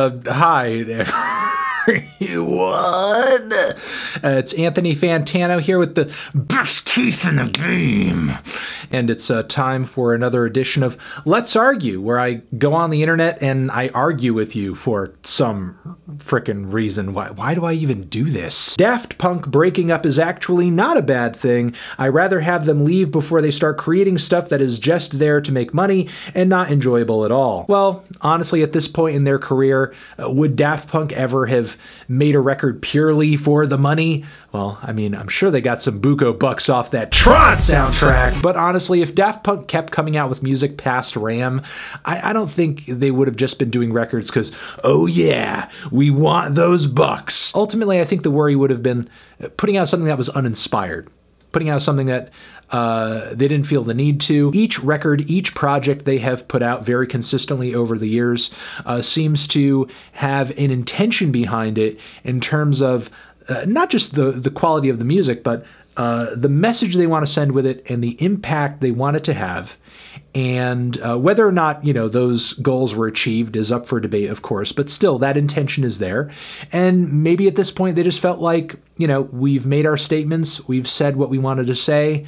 Hi, everyone. It's Anthony Fantano here with the best teeth in the game. And it's time for another edition of Let's Argue, where I go on the internet and I argue with you for some frickin' reason. Why do I even do this? Daft Punk breaking up is actually not a bad thing. I rather have them leave before they start creating stuff that is just there to make money and not enjoyable at all. Well, honestly, at this point in their career, would Daft Punk ever have made a record purely for the money? Well, I mean, I'm sure they got some buco bucks off that Tron soundtrack, but honestly, if Daft Punk kept coming out with music past Ram, I don't think they would have just been doing records because, oh yeah, we want those bucks. Ultimately, I think the worry would have been putting out something that was uninspired, putting out something that they didn't feel the need to. Each record, each project they have put out very consistently over the years seems to have an intention behind it in terms of not just the quality of the music, but the message they want to send with it and the impact they want it to have. And whether or not, you know, those goals were achieved is up for debate, of course, but still that intention is there. And maybe at this point they just felt like, you know, we've made our statements, we've said what we wanted to say.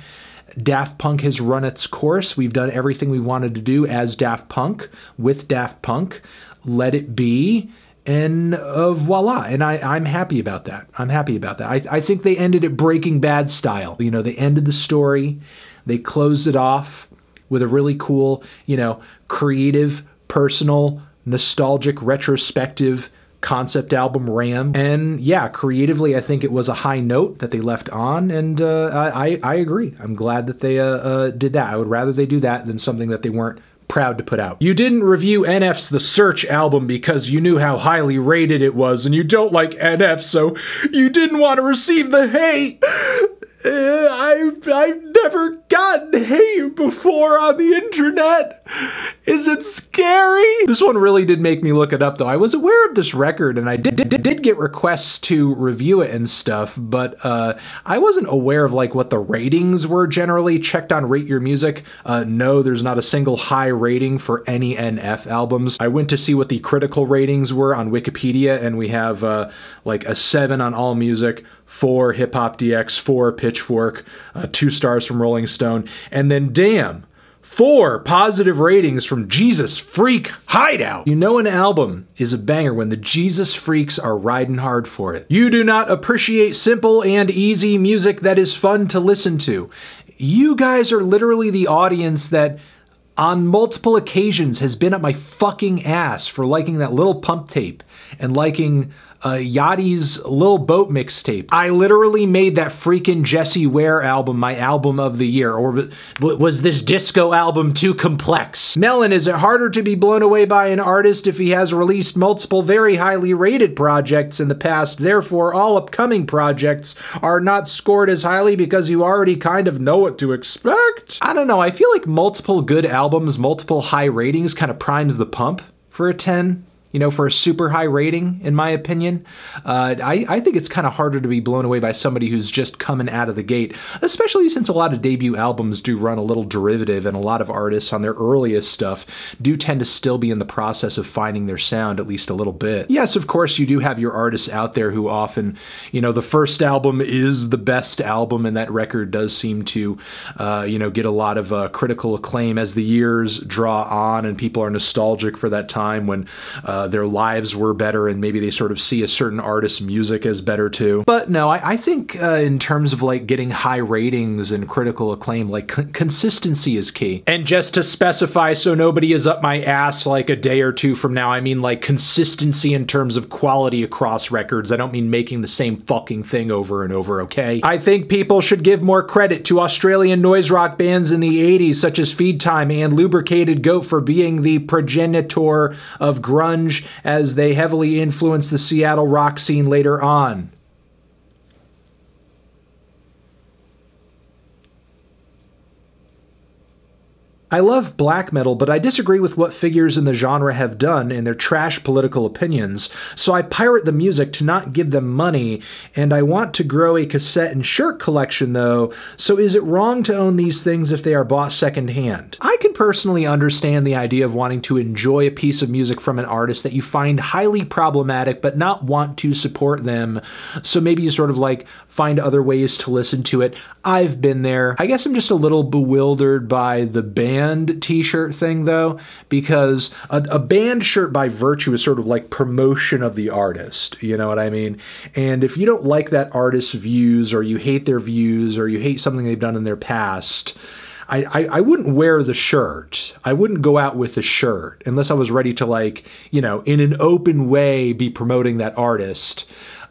Daft Punk has run its course. We've done everything we wanted to do as Daft Punk with Daft Punk. Let it be. And voila. And I'm happy about that. I'm happy about that. I think they ended it Breaking Bad style. You know, they ended the story. They closed it off with a really cool, you know, creative, personal, nostalgic, retrospective concept album, Ram. And yeah, creatively, I think it was a high note that they left on, and I agree. I'm glad that they did that. I would rather they do that than something that they weren't proud to put out. You didn't review NFs Search album because you knew how highly rated it was, and you don't like NF, so you didn't want to receive the hate. I've never gotten hate before on the internet. Is it scary? This one really did make me look it up, though. I was aware of this record, and I did get requests to review it and stuff, but I wasn't aware of like what the ratings were generally. Checked on Rate Your Music. No, there's not a single high rating for any NF albums. I went to see what the critical ratings were on Wikipedia, and we have like a 7 on AllMusic, 4 Hip Hop DX, 4 Pitchfork, 2 stars from Rolling Stone, and then damn, 4 positive ratings from Jesus Freak Hideout. You know an album is a banger when the Jesus Freaks are riding hard for it. You do not appreciate simple and easy music that is fun to listen to. You guys are literally the audience that on multiple occasions has been up my fucking ass for liking that Lil Pump tape and liking Yachty's Lil Boat mixtape. I literally made that freaking Jessie Ware album my album of the year. Or was this disco album too complex? Melon, is it harder to be blown away by an artist if he has released multiple very highly rated projects in the past, therefore all upcoming projects are not scored as highly because you already kind of know what to expect? I don't know, I feel like multiple good albums, multiple high ratings kind of primes the pump for a 10. You know, for a super high rating, in my opinion. I think it's kind of harder to be blown away by somebody who's just coming out of the gate, especially since a lot of debut albums do run a little derivative, and a lot of artists on their earliest stuff do tend to still be in the process of finding their sound at least a little bit. Yes, of course, you do have your artists out there who often, you know, the first album is the best album, and that record does seem to, you know, get a lot of critical acclaim as the years draw on and people are nostalgic for that time when their lives were better, and maybe they sort of see a certain artist's music as better too. But no, I think in terms of like getting high ratings and critical acclaim, like consistency is key. And just to specify so nobody is up my ass like a day or two from now, I mean like consistency in terms of quality across records. I don't mean making the same fucking thing over and over, okay? I think people should give more credit to Australian noise rock bands in the 80s such as Feed Time and Lubricated Goat for being the progenitor of grunge, as they heavily influenced the Seattle rock scene later on. I love black metal, but I disagree with what figures in the genre have done in their trash political opinions, so I pirate the music to not give them money, and I want to grow a cassette and shirt collection though, so is it wrong to own these things if they are bought secondhand? I can personally understand the idea of wanting to enjoy a piece of music from an artist that you find highly problematic but not want to support them, so maybe you sort of like find other ways to listen to it. I've been there. I guess I'm just a little bewildered by the band t-shirt thing though, because a band shirt by virtue is sort of like promotion of the artist, you know what I mean? And if you don't like that artist's views, or you hate their views, or you hate something they've done in their past, I wouldn't wear the shirt. I wouldn't go out with the shirt unless I was ready to, like, you know, in an open way be promoting that artist.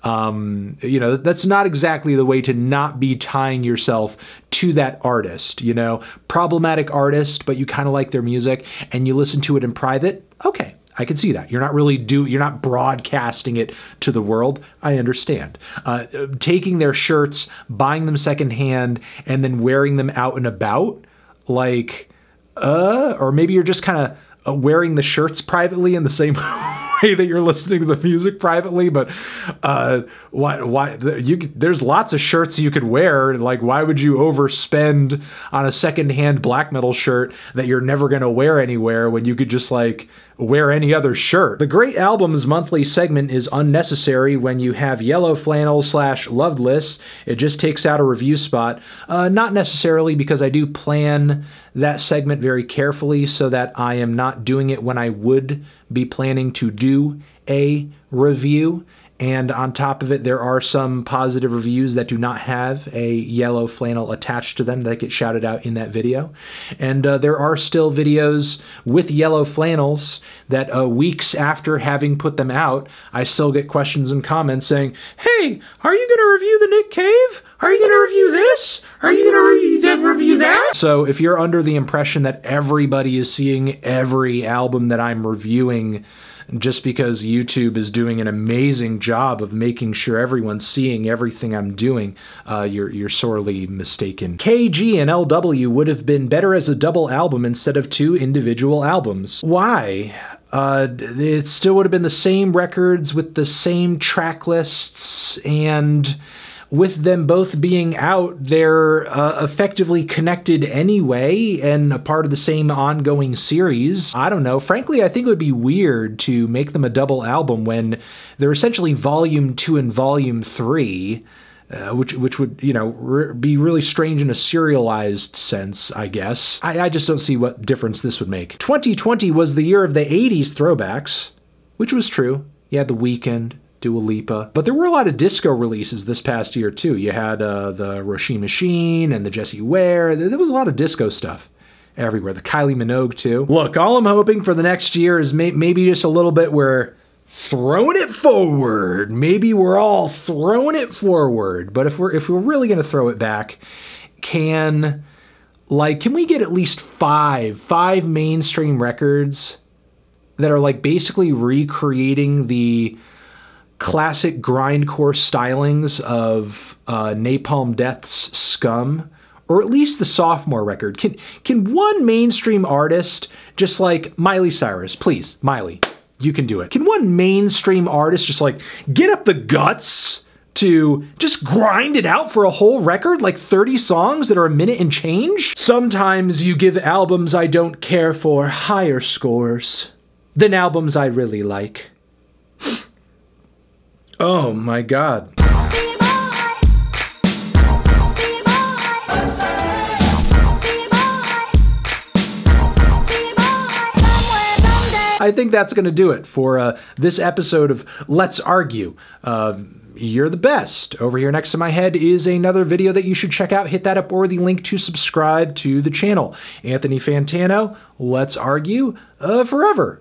You know, that's not exactly the way to not be tying yourself to that artist, you know, problematic artist, but you kind of like their music and you listen to it in private. Okay. I can see that. You're not broadcasting it to the world. I understand. Taking their shirts, buying them secondhand, and then wearing them out and about, like, or maybe you're just kind of wearing the shirts privately in the same way that you're listening to the music privately, but there's lots of shirts you could wear. Like, why would you overspend on a secondhand black metal shirt that you're never going to wear anywhere when you could just, like, wear any other shirt? The Great Albums monthly segment is unnecessary when you have Yellow Flannel / Loved Lists. It just takes out a review spot. Not necessarily, because I do plan that segment very carefully so that I am not doing it when I would be planning to do a review. And on top of it, there are some positive reviews that do not have a yellow flannel attached to them that get shouted out in that video. And there are still videos with yellow flannels that weeks after having put them out, I still get questions and comments saying, hey, are you going to review the Nick Cave? Are you going to review this? Are you going to review that? So if you're under the impression that everybody is seeing every album that I'm reviewing just because YouTube is doing an amazing job of making sure everyone's seeing everything I'm doing, you're sorely mistaken. KG and LW would have been better as a double album instead of 2 individual albums. Why? It still would have been the same records with the same track lists, and with them both being out, they're effectively connected anyway and a part of the same ongoing series. I don't know. Frankly, I think it would be weird to make them a double album when they're essentially Volume 2 and Volume 3, which would, you know, be really strange in a serialized sense, I guess. I just don't see what difference this would make. 2020 was the year of the 80s throwbacks, which was true. You had The Weeknd, Dua Lipa. But there were a lot of disco releases this past year too. You had the Roisin Machine and the Jessie Ware. There was a lot of disco stuff everywhere. The Kylie Minogue too. Look, all I'm hoping for the next year is maybe just a little bit we're throwing it forward. Maybe we're all throwing it forward. But if we're really gonna throw it back, can we get at least five mainstream records that are like basically recreating the classic grindcore stylings of Napalm Death's Scum, or at least the sophomore record? Can one mainstream artist, just like Miley Cyrus, please, Miley, you can do it. Can one mainstream artist just like get up the guts to just grind it out for a whole record, like 30 songs that are a minute and change? Sometimes you give albums I don't care for higher scores than albums I really like. Oh my God. I think that's going to do it for this episode of Let's Argue. You're the best. Over here next to my head is another video that you should check out. Hit that up or the link to subscribe to the channel. Anthony Fantano, Let's Argue forever.